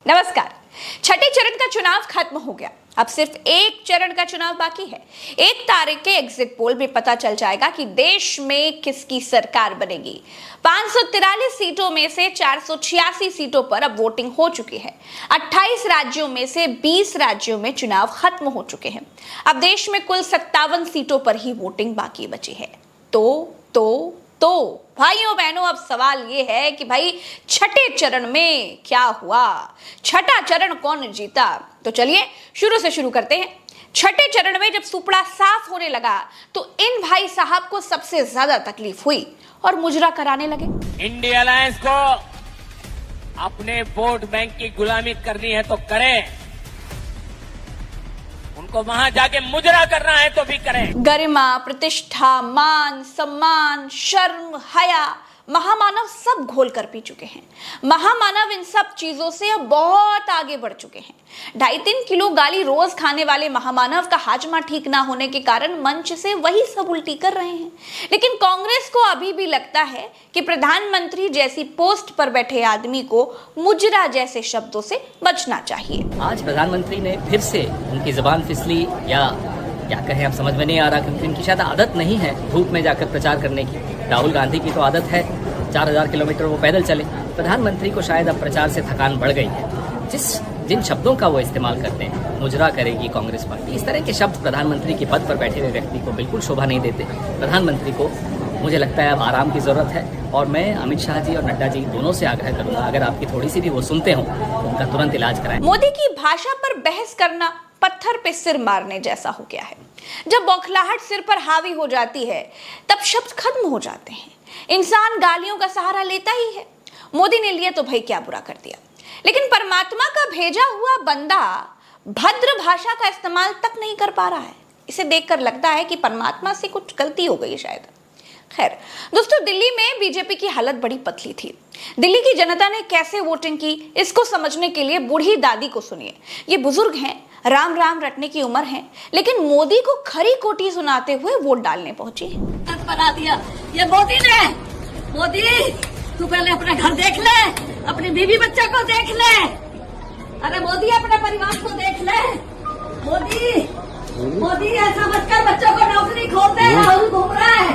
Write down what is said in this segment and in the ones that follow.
नमस्कार। छठे चरण का चुनाव खत्म हो गया, अब सिर्फ एक चरण का चुनाव बाकी है। 1 तारीख के एग्जिट पोल में पता चल जाएगा कि देश में किसकी सरकार बनेगी। 543 सीटों में से 486 सीटों पर अब वोटिंग हो चुकी है। 28 राज्यों में से 20 राज्यों में चुनाव खत्म हो चुके हैं। अब देश में कुल 57 सीटों पर ही वोटिंग बाकी बची है। तो भाइयों बहनों, अब सवाल ये है कि भाई छठे चरण में क्या हुआ, छठा चरण कौन जीता। तो चलिए शुरू करते हैं। छठे चरण में जब सुपड़ा साफ होने लगा तो इन भाई साहब को सबसे ज्यादा तकलीफ हुई और मुजरा कराने लगे। इंडिया अलायंस को अपने वोट बैंक की गुलामी करनी है तो करें, उनको वहां जाके मुजरा करना है तो भी करें। गरिमा, प्रतिष्ठा, मान, सम्मान, शर्म, हया, महामानव सब घोल कर पी चुके हैं। महामानव इन सब चीजों से अब बहुत आगे बढ़ चुके हैं। 2.5-3 किलो गाली रोज खाने वाले महामानव का हाजमा ठीक ना होने के कारण मंच से वही सब उल्टी कर रहे हैं। लेकिन कांग्रेस को अभी भी लगता है कि प्रधानमंत्री जैसी पोस्ट पर बैठे आदमी को मुजरा जैसे शब्दों से बचना चाहिए। आज प्रधानमंत्री ने फिर से उनकी जुबान फिसली या क्या कहें, अब समझ में नहीं आ रहा, क्योंकि इनकी शायद आदत नहीं है धूप में जाकर प्रचार करने की। राहुल गांधी की तो आदत है 4000 किलोमीटर वो पैदल चले। प्रधानमंत्री को शायद अब प्रचार से थकान बढ़ गई है। जिन शब्दों का वो इस्तेमाल करते हैं, मुजरा करेगी कांग्रेस पार्टी, इस तरह के शब्द प्रधानमंत्री के पद पर बैठे हुए व्यक्ति को बिल्कुल शोभा नहीं देते। प्रधानमंत्री को मुझे लगता है अब आराम की जरूरत है और मैं अमित शाह जी और नड्डा जी दोनों से आग्रह करूंगा, अगर आपकी थोड़ी सी भी वो सुनते हो तो उनका तुरंत इलाज कराएं। मोदी की भाषा पर बहस करना पत्थर पे सिर मारने जैसा हो गया है। जब बौखलाहट सिर पर हावी हो जाती है तब शब्द खत्म हो जाते हैं। इंसान गालियों का सहारा लेता ही है। मोदी ने लिया तो भाई क्या बुरा कर दिया, लेकिन परमात्मा का भेजा हुआ बंदा भद्र भाषा का इस्तेमाल तक नहीं कर पा रहा है। इसे देखकर लगता है कि परमात्मा से कुछ गलती हो गई शायद। खैर दोस्तों, दिल्ली में बीजेपी की हालत बड़ी पतली थी। दिल्ली की जनता ने कैसे वोटिंग की, इसको समझने के लिए बूढ़ी दादी को सुनिए। ये बुजुर्ग हैं, राम राम रटने की उम्र है, लेकिन मोदी को खरी खोटी सुनाते हुए वोट डालने पहुंची। बना दिया ये मोदी ने। मोदी तू पहले अपना घर देख ले, अपनी बीवी बच्चा को देख ले। अरे मोदी अपने परिवार को देख ले। मोदी ऐसा मत कर, बच्चों को नौकरी खोल दे। राहुल घूम रहा है,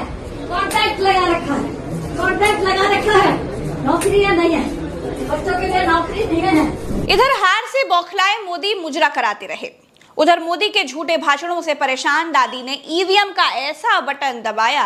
कॉन्ट्रैक्ट लगा रखा है, नौकरी है नहीं है, बच्चों के लिए नौकरी नहीं है। इधर हार से बौखलाए मोदी मुजरा कराते रहे, उधर मोदी के झूठे भाषणों से परेशान दादी ने ईवीएम का ऐसा बटन दबाया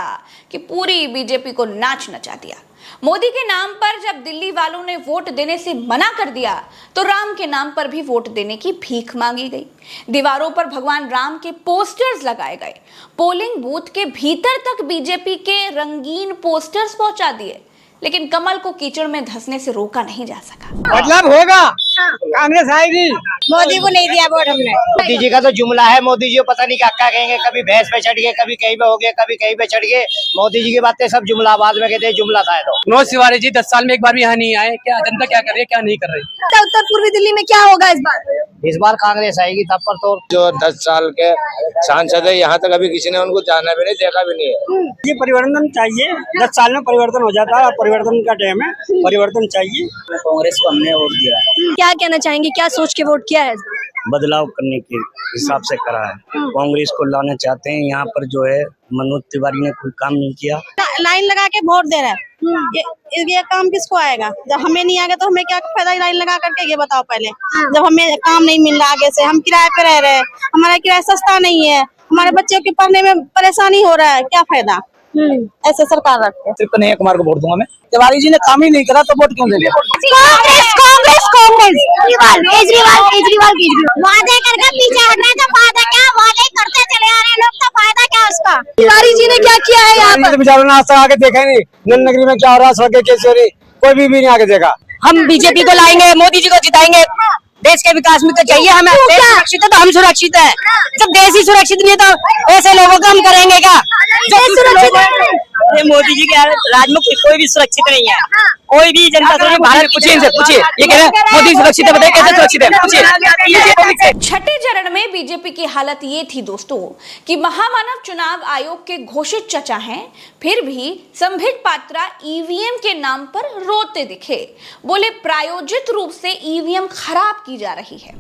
कि पूरी बीजेपी को नाच नचा दिया। मोदी के नाम पर जब दिल्ली वालों ने वोट देने से मना कर दिया तो राम के नाम पर भी वोट देने की भीख मांगी गई। दीवारों पर भगवान राम के पोस्टर्स लगाए गए। पोलिंग बूथ के भीतर तक बीजेपी के रंगीन पोस्टर्स पहुंचा दिए, लेकिन कमल को कीचड़ में धंसने से रोका नहीं जा सका। मतलब होगा, कांग्रेस आएगी। मोदी को नहीं दिया वोट हमने। मोदी जी का तो जुमला है, मोदी जी को पता नहीं क्या कहेंगे, कभी भैंस पे चढ़ गए, कभी कहीं पे हो गए, कभी कहीं पे चढ़ गए। मोदी जी की बातें सब जुमला, बाद में कहते हैं जुमला था। तो मनोज तिवारी जी 10 साल में एक बार भी यहाँ नहीं आए, क्या जनता क्या कर रही है, क्या नहीं कर रही। उत्तर पूर्वी दिल्ली में क्या होगा इस बार कांग्रेस आएगी। तब पर तो जो 10 साल के सांसद है, यहाँ तक अभी किसी ने उनको जाना भी नहीं, देखा भी नहीं है। ये परिवर्तन चाहिए। 10 साल में परिवर्तन हो जाता है, परिवर्तन का टाइम है, परिवर्तन चाहिए। कांग्रेस को हमने वोट दिया है। क्या कहना चाहेंगे, क्या सोच के वोट किया है? बदलाव करने के हिसाब से करा है। कांग्रेस को लाना चाहते हैं। यहाँ पर जो है मनोज तिवारी ने कोई काम नहीं किया। लाइन लगा के वोट दे रहा है, ये काम किसको आएगा? जब हमें नहीं आएगा तो हमें क्या फायदा लाइन लगा करके? ये बताओ पहले। जब हमें काम नहीं मिल रहा आगे से, हम किराए पे रह रहे हैं, हमारा किराया सस्ता नहीं है, हमारे बच्चों के पढ़ने में परेशानी हो रहा है, क्या फायदा? ऐसे सरकार रखते हैं। सिर्फ कन्हैया कुमार को वोट दूंगा मैं। तिवारी जी ने काम ही नहीं करा तो वोट क्यों दे लिया? केजरीवाल वादे करके पीछे हटना है, तो फायदा क्या? वादे करते चले आ रहे हैं लोग, तो फायदा क्या उसका? तिवारी जी ने क्या किया है यहाँ पर? बेचारों ने आज तक आके देखा ही नहीं। नल नगरी में क्या हो रहा है, सड़कें कैसी हो रही, कोई भी नहीं आके देखा। हम बीजेपी को लाएंगे, मोदी जी को जिताएंगे। देश के विकास में तो चाहिए हमें। देश सुरक्षित है तो हम सुरक्षित है। जब देश ही सुरक्षित नहीं है तो ऐसे लोगों को हम करेंगे क्या? ये मोदी जी के राज में कोई भी सुरक्षित नहीं है, कोई भी जनता भारत। पूछिए इनसे, पूछिए, ये कह रहे हैं मोदी सुरक्षित है, बताइए कैसे सुरक्षित है, पूछिए। छठे चरण में बीजेपी की हालत ये थी दोस्तों कि महामानव चुनाव आयोग के घोषित चचा हैं, फिर भी संबित पात्रा ईवीएम के नाम पर रोते दिखे। बोले प्रायोजित रूप से ईवीएम खराब की जा रही है।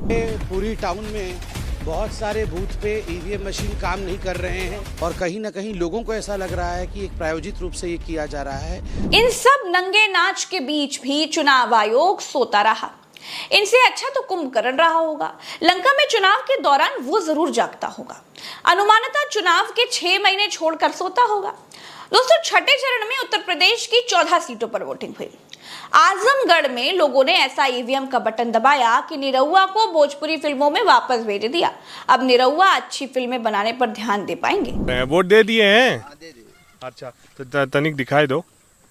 पूरी टाउन में बहुत सारे बूथ पे ईवीएम मशीन काम नहीं कर रहे हैं और कहीं ना कहीं लोगों को ऐसा लग रहा है कि एक प्रायोजित रूप से ये किया जा रहा है। इन सब नंगे नाच के बीच भी चुनाव आयोग सोता रहा। इनसे अच्छा तो कुंभकर्ण रहा होगा। लंका में चुनाव के दौरान वो जरूर जागता होगा, अनुमानतः चुनाव के 6 महीने छोड़कर सोता होगा। दोस्तों, छठे चरण में उत्तर प्रदेश की 14 सीटों पर वोटिंग हुई। आजमगढ़ में लोगों ने ऐसा ईवीएम का बटन दबाया कि निरहुआ को भोजपुरी फिल्मों में वापस भेज दिया। अब निरहुआ अच्छी फिल्में बनाने पर ध्यान दे पाएंगे। वोट दे दिए हैं? अच्छा, तो तनिक दिखाई दो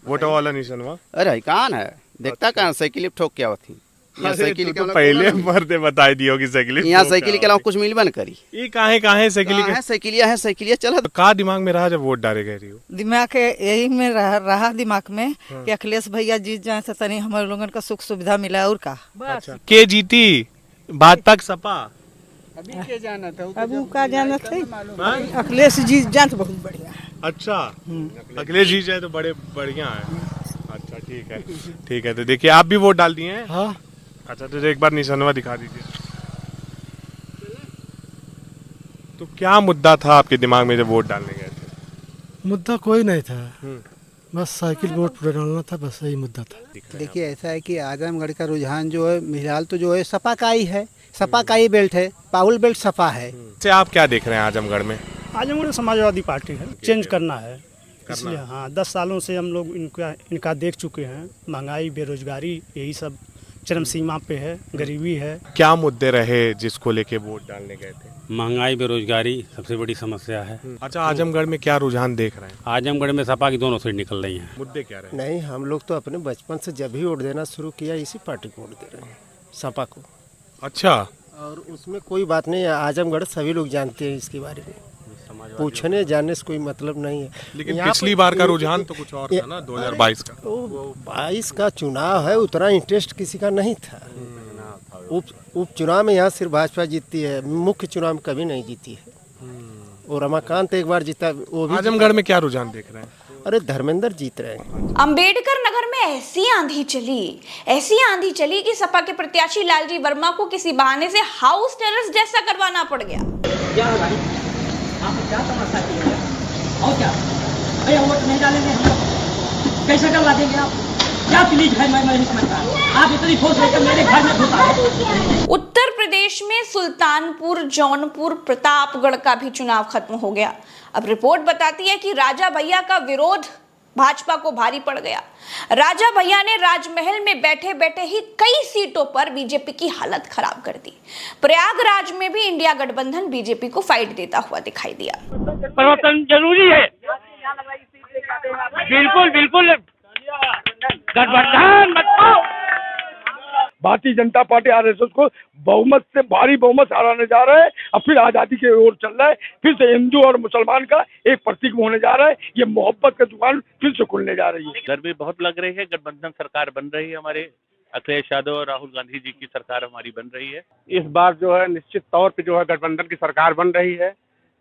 वोट वाला निशान वहाँ। अरे कौन है देखता कहाँ साइकिल ठोक क्या होती साइकिल तो पहले मरते बताई दियो कि साइकिल यहाँ साइकिल के अलावा कुछ मिल बन करी। ये काहे साइकिलिया चला। तो का दिमाग में रहा जब वोट डाले गए रही हो? दिमाग यही में रहा दिमाग में कि अखिलेश भैया जीत जाए तो तनी हमारे लोगन का सुख सुविधा मिला और का। अच्छा, के जीती? भाजपा सपा? अभी के जाना था? अब का जाना था? अखिलेश जीत जाए तो बहुत बढ़िया। अच्छा, अखिलेश जीत जाए तो बड़े बढ़िया है। अच्छा, ठीक है। तो देखिए, आप भी वोट डाल दिए हैं? हाँ। अच्छा, तो एक बार निशानवा दिखा दीजिए। तो क्या मुद्दा था आपके दिमाग में जब वोट डालने गए थे? मुद्दा कोई नहीं था, बस साइकिल वोट डालना था, बस यही मुद्दा था। देखिए, ऐसा है कि आजमगढ़ का रुझान जो है फिलहाल तो जो है सपा का ही है, सपा का ही बेल्ट है, पाहुल बेल्ट सपा है। आप क्या देख रहे हैं आजमगढ़ में? आजमगढ़ समाजवादी पार्टी है, चेंज करना है इसलिए। हाँ, 10 सालों से हम लोग इनका देख चुके हैं। महंगाई, बेरोजगारी, यही सब चरम सीमा पे है, गरीबी है। क्या मुद्दे रहे जिसको लेके वोट डालने गए थे? महंगाई, बेरोजगारी सबसे बड़ी समस्या है। अच्छा, आजमगढ़ में क्या रुझान देख रहे हैं? आजमगढ़ में सपा की दोनों सीट निकल रही हैं। मुद्दे क्या रहे? नहीं, हम लोग तो अपने बचपन से जब भी वोट देना शुरू किया इसी पार्टी को वोट दे रहे हैं, सपा को। अच्छा, और उसमें कोई बात नहीं है, आजमगढ़ सभी लोग जानते हैं इसके बारे में, पूछने जानने से कोई मतलब नहीं है। लेकिन पिछली बार का रुझान तो कुछ और था ना, 2022 का। 22 का चुनाव है, उतना इंटरेस्ट किसी का नहीं था। उपचुनाव में यहाँ सिर्फ भाजपा जीतती है, मुख्य चुनाव में कभी नहीं जीती है। और रमाकांत एक बार जीता, वो भी। आजमगढ़ में क्या रुझान देख रहे हैं? अरे धर्मेंद्र जीत रहे हैं। अंबेडकर नगर में ऐसी आंधी चली कि सपा के प्रत्याशी लालजी वर्मा को किसी बहाने से हाउस टेरस जैसा करवाना पड़ गया। आपने क्या समस्या की है और क्या भैया वोट नहीं डालेंगे हम लोग कैसे करवा देंगे आप? क्या प्लीज है, मैं नहीं समझता। आप इतनी फोर्स लेकर मेरे घर में घुसा है। उत्तर प्रदेश में सुल्तानपुर, जौनपुर, प्रतापगढ़ का भी चुनाव खत्म हो गया। अब रिपोर्ट बताती है कि राजा भैया का विरोध भाजपा को भारी पड़ गया। राजा भैया ने राजमहल में बैठे बैठे ही कई सीटों पर बीजेपी की हालत खराब कर दी। प्रयागराज में भी इंडिया गठबंधन बीजेपी को फाइट देता हुआ दिखाई दिया। परिवर्तन जरूरी है, बिल्कुल गठबंधन मत। भारतीय जनता पार्टी आरएसएस को बहुमत से भारी बहुमत हराने जा रहा है और फिर आजादी की ओर चल रहा है। फिर से हिंदू और मुसलमान का एक प्रतीक होने जा रहा है। ये मोहब्बत का दुकान फिर से खुलने जा रही है। गर्मी बहुत लग रही है। गठबंधन सरकार बन रही है, हमारे अखिलेश यादव और राहुल गांधी जी की सरकार हमारी बन रही है। इस बार जो है निश्चित तौर पे जो है गठबंधन की सरकार बन रही है।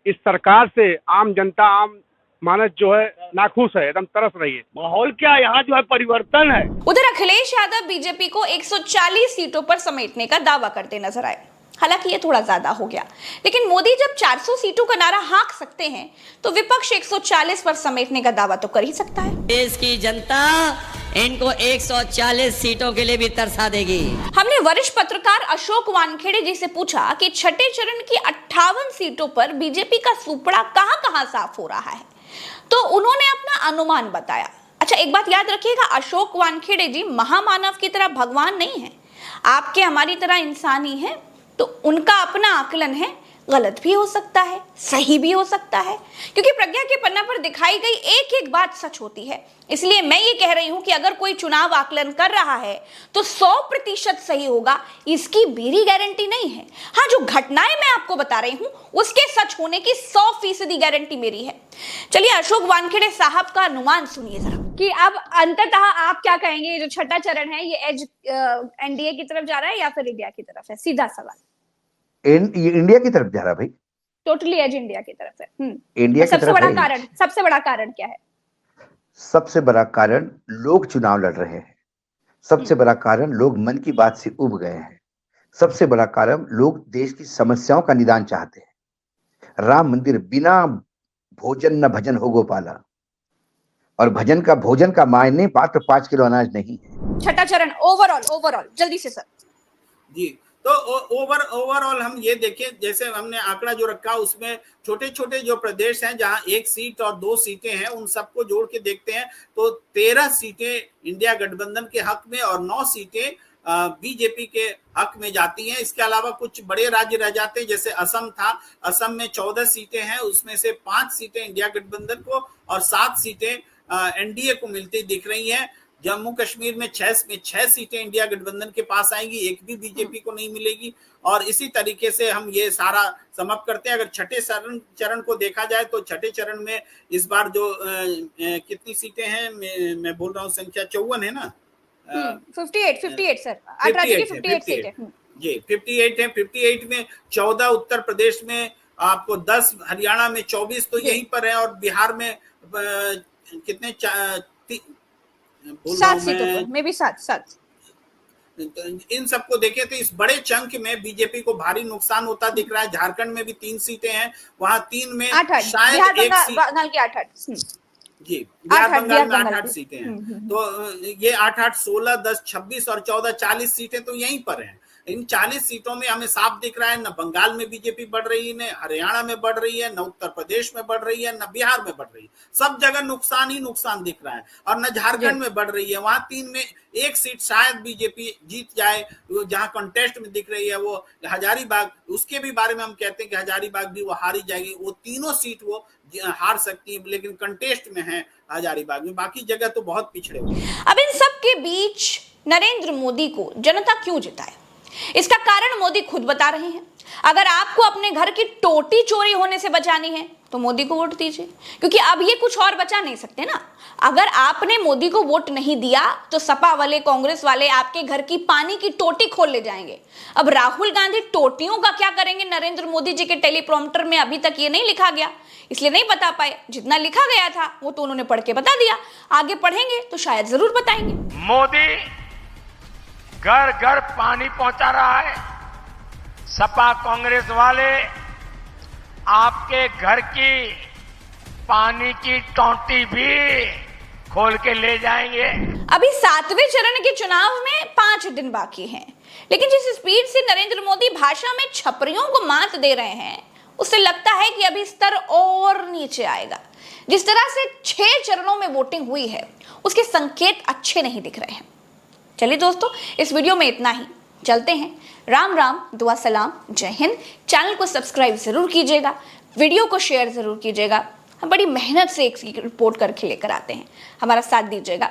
इस सरकार से आम जनता, आम मानस जो है नाखुश है, एकदम तरस रही है। माहौल क्या यहाँ जो है परिवर्तन है। उधर अखिलेश यादव बीजेपी को 140 सीटों पर समेटने का दावा करते नजर आए। हालांकि ये थोड़ा ज्यादा हो गया, लेकिन मोदी जब 400 सीटों का नारा हाँक सकते हैं तो विपक्ष 140 पर समेटने का दावा तो कर ही सकता है। देश की जनता इनको 140 सीटों के लिए भी तरसा देगी। हमने वरिष्ठ पत्रकार अशोक वानखेड़े जी से पूछा कि छठे चरण की 58 सीटों पर बीजेपी का सुपड़ा कहां-कहां साफ हो रहा है, तो उन्होंने अपना अनुमान बताया। अच्छा, एक बात याद रखिएगा, अशोक वानखेड़े जी महामानव की तरह भगवान नहीं है, आपके हमारी तरह इंसान ही है, तो उनका अपना आकलन है, गलत भी हो सकता है, सही भी हो सकता है, क्योंकि प्रज्ञा के पन्ना पर दिखाई गई एक एक बात सच होती है। इसलिए मैं ये कह रही हूं कि अगर कोई चुनाव आकलन कर रहा है तो 100% सही होगा, इसकी मेरी गारंटी नहीं है। हाँ, जो घटनाएं मैं आपको बता रही हूं उसके सच होने की 100% गारंटी मेरी है। चलिए अशोक वानखेड़े साहब का अनुमान सुनिए जरा कि अब अंततः आप क्या कहेंगे, जो छठा चरण है ये एज एनडीए की तरफ जा रहा है या फिर इंडिया की तरफ है? सीधा सवाल। इंडिया की तरफ जा रहा भाई, टोटली एज इंडिया की तरफ है। इंडिया की सबसे तरफ बड़ा है। कारण, सबसे बड़ा कारण क्या है? सबसे बड़ा कारण लोग चुनाव लड़ रहे हैं, सबसे बड़ा कारण लोग मन की बात से उब गए हैं, सबसे बड़ा कारण लोग देश की समस्याओं का निदान चाहते हैं। राम मंदिर बिना भोजन न भजन हो गोपाला, और भजन का भोजन का मायने मात्र 5 किलो अनाज नहीं है। छठा चरण ओवरऑल जल्दी से सर। जी, तो ओवरऑल हम ये देखें, जैसे हमने आंकड़ा जो रखा उसमें छोटे छोटे जो प्रदेश हैं जहां 1 सीट और 2 सीटें हैं, उन सबको जोड़ के देखते हैं तो 13 सीटें इंडिया गठबंधन के हक में और 9 सीटें बीजेपी के हक में जाती हैं। इसके अलावा कुछ बड़े राज्य रह जाते हैं, जैसे असम था, असम में 14 सीटें हैं, उसमें से 5 सीटें इंडिया गठबंधन को और 7 सीटें एनडीए को मिलती दिख रही हैं। जम्मू कश्मीर में 6 सीटें इंडिया गठबंधन के पास आएंगी, एक भी बीजेपी को नहीं मिलेगी। और इसी तरीके से हम ये सारा समाप्त करते हैं। अगर छठे चरण को देखा जाए तो छठे चरण में इस बार जो कितनी सीटें हैं, मैं बोल रहा हूँ संख्या 54 है ना, 58 सर, 58 सीटें जी 58 है। 58 में 14 उत्तर प्रदेश में, आपको 10 हरियाणा में, 24 तो यहीं पर है, और बिहार में कितने 7 सीटों में भी 7। इन सबको देखें तो इस बड़े चंक में बीजेपी को भारी नुकसान होता दिख रहा है। झारखंड में भी 3 सीटें हैं, वहां 3 में शायद एक सीट, बंगाल की 8 जी बिहार बंगाल में 8 सीटें हैं। तो ये 8, 16, 10, 26 और 14, 40 सीटें तो यहीं पर हैं। इन 40 सीटों में हमें साफ दिख रहा है, न बंगाल में बीजेपी बढ़ रही है, न हरियाणा में बढ़ रही है, न उत्तर प्रदेश में बढ़ रही है, न बिहार में बढ़ रही है। सब जगह नुकसान ही नुकसान दिख रहा है। और न झारखंड में बढ़ रही है, वहां 3 में 1 सीट शायद बीजेपी जीत जाए, जहां कंटेस्ट में दिख रही है वो हजारीबाग, उसके भी बारे में हम कहते हैं कि हजारीबाग भी वो हारी जाएगी। वो तीनों सीट वो हार सकती है, लेकिन कंटेस्ट में है हजारीबाग में, बाकी जगह तो बहुत पिछड़े हुए। अब इन सब के बीच नरेंद्र मोदी को जनता क्यों जिताए, इसका कारण मोदी खुद बता रहे हैं। अगर आपको अपने घर की टोटी चोरी होने से बचानी है तो मोदी को वोट दीजिए, क्योंकि अब ये कुछ और बचा नहीं सकते ना। अगर आपने मोदी को वोट नहीं दिया तो सपा वाले, कांग्रेस वाले आपके घर की पानी की टोटी खोल ले जाएंगे। अब राहुल गांधी टोटियों का क्या करेंगे, नरेंद्र मोदी जी के टेलीप्रॉम्प्टर में अभी तक ये नहीं लिखा गया, इसलिए नहीं बता पाए। जितना लिखा गया था वो तो उन्होंने पढ़ के बता दिया, आगे पढ़ेंगे तो शायद जरूर बताएंगे। मोदी घर घर पानी पहुंचा रहा है, सपा कांग्रेस वाले आपके घर की पानी की टोंटी भी खोल के ले जाएंगे। अभी 7वें चरण के चुनाव में 5 दिन बाकी हैं, लेकिन जिस स्पीड से नरेंद्र मोदी भाषा में छपरियों को मात दे रहे हैं, उससे लगता है कि अभी स्तर और नीचे आएगा। जिस तरह से 6 चरणों में वोटिंग हुई है उसके संकेत अच्छे नहीं दिख रहे हैं। चलिए दोस्तों, इस वीडियो में इतना ही, चलते हैं। राम राम, दुआ सलाम, जय हिंद। चैनल को सब्सक्राइब जरूर कीजिएगा, वीडियो को शेयर जरूर कीजिएगा। हम बड़ी मेहनत से एक रिपोर्ट करके लेकर आते हैं, हमारा साथ दीजिएगा।